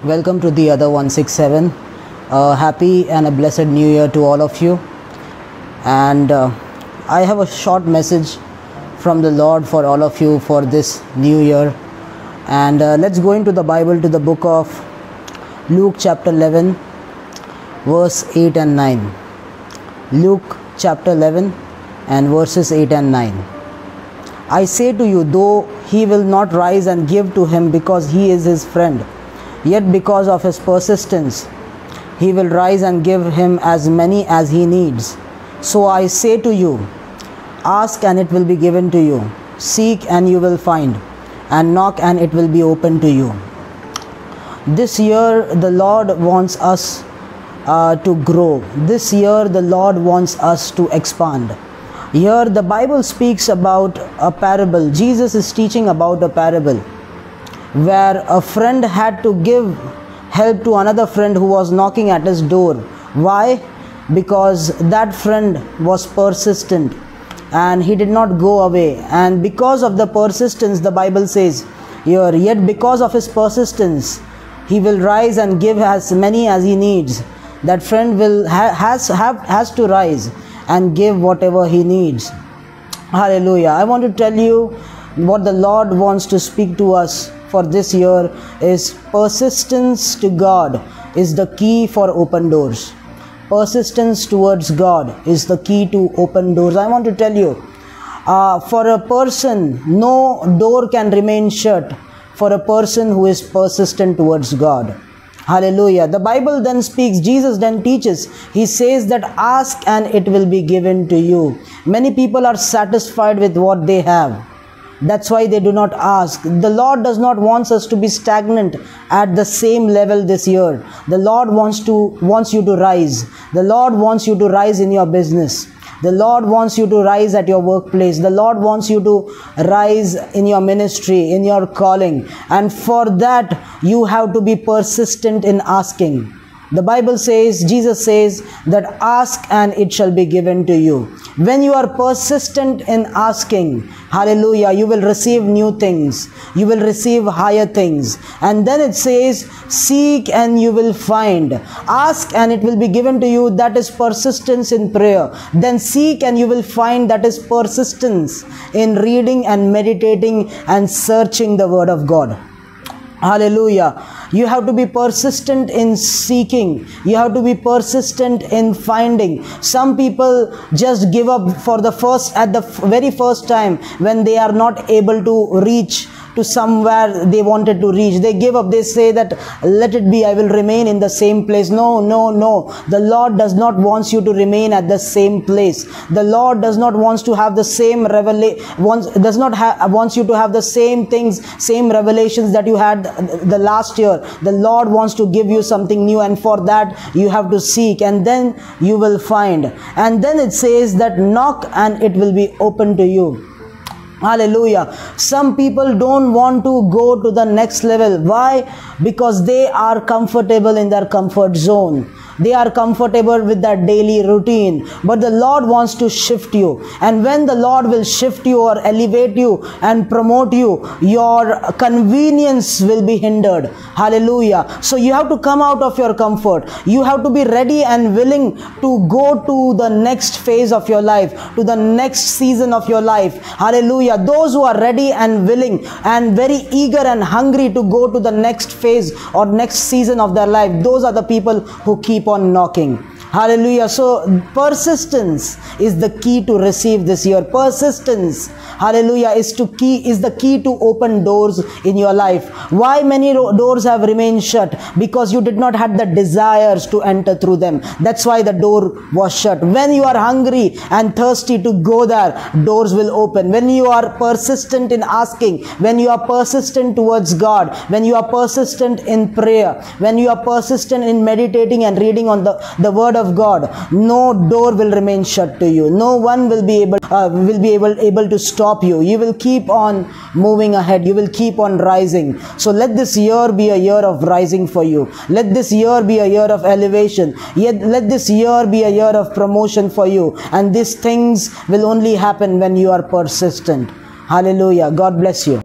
Welcome to the other 167. Happy and a blessed new year to all of you. And I have a short message from the Lord for all of you for this new year. And let's go into the Bible, to the book of Luke chapter 11 verse 8 and 9. Luke chapter 11 and verses 8 and 9. I say to you, though he will not rise and give to him because he is his friend, yet because of his persistence, he will rise and give him as many as he needs. So I say to you, ask and it will be given to you. Seek and you will find. And knock and it will be open to you. This year the Lord wants us to grow. This year the Lord wants us to expand. Here the Bible speaks about a parable. Jesus is teaching about a parable where a friend had to give help to another friend who was knocking at his door. Why? Because that friend was persistent and he did not go away. And because of the persistence, the Bible says here, yet because of his persistence, he will rise and give as many as he needs. That friend will has to rise and give whatever he needs. Hallelujah. I want to tell you what the Lord wants to speak to us for this year is persistence to God is the key for open doors. Persistence towards God is the key to open doors. I want to tell you, for a person, no door can remain shut for a person who is persistent towards God. Hallelujah. The Bible then speaks, Jesus then teaches, he says that ask and it will be given to you. Many people are satisfied with what they have. That's why they do not ask. The Lord does not want us to be stagnant at the same level this year. The Lord wants you to rise. The Lord wants you to rise in your business. The Lord wants you to rise at your workplace. The Lord wants you to rise in your ministry, in your calling. And for that, you have to be persistent in asking. The Bible says, Jesus says that ask and it shall be given to you. When you are persistent in asking, hallelujah, you will receive new things. You will receive higher things. And then it says, seek and you will find. Ask and it will be given to you. That is persistence in prayer. Then seek and you will find. That is persistence in reading and meditating and searching the word of God. Hallelujah. You have to be persistent in seeking. You have to be persistent in finding. Some people just give up at the very first time when they are not able to reach to somewhere they wanted to reach. They give up. They say that let it be, I will remain in the same place. No. The Lord does not want you to remain at the same place. The Lord does not want to have the same wants you to have the same things, same revelations that you had the last year. The Lord wants to give you something new, and for that you have to seek, and then you will find. And then it says that knock and it will be open to you. Hallelujah. Some people don't want to go to the next level. Why? Because they are comfortable in their comfort zone. They are comfortable with that daily routine. But the Lord wants to shift you. And when the Lord will shift you or elevate you and promote you, your convenience will be hindered. Hallelujah. So you have to come out of your comfort. You have to be ready and willing to go to the next phase of your life, to the next season of your life. Hallelujah. Those who are ready and willing and very eager and hungry to go to the next phase or next season of their life, those are the people who keep on knocking. Hallelujah. So persistence is the key to receive this year. Persistence, hallelujah, is the key to open doors in your life. Why many doors have remained shut? Because you did not have the desires to enter through them. That's why the door was shut. When you are hungry and thirsty to go there, doors will open. When you are persistent in asking, when you are persistent towards God, when you are persistent in prayer, when you are persistent in meditating and reading on the word of God, no door will remain shut to you. No one will be able to stop you. You will keep on moving ahead. You will keep on rising. So let this year be a year of rising for you. Let this year be a year of elevation. Yet let this year be a year of promotion for you. And these things will only happen when you are persistent. Hallelujah. God bless you.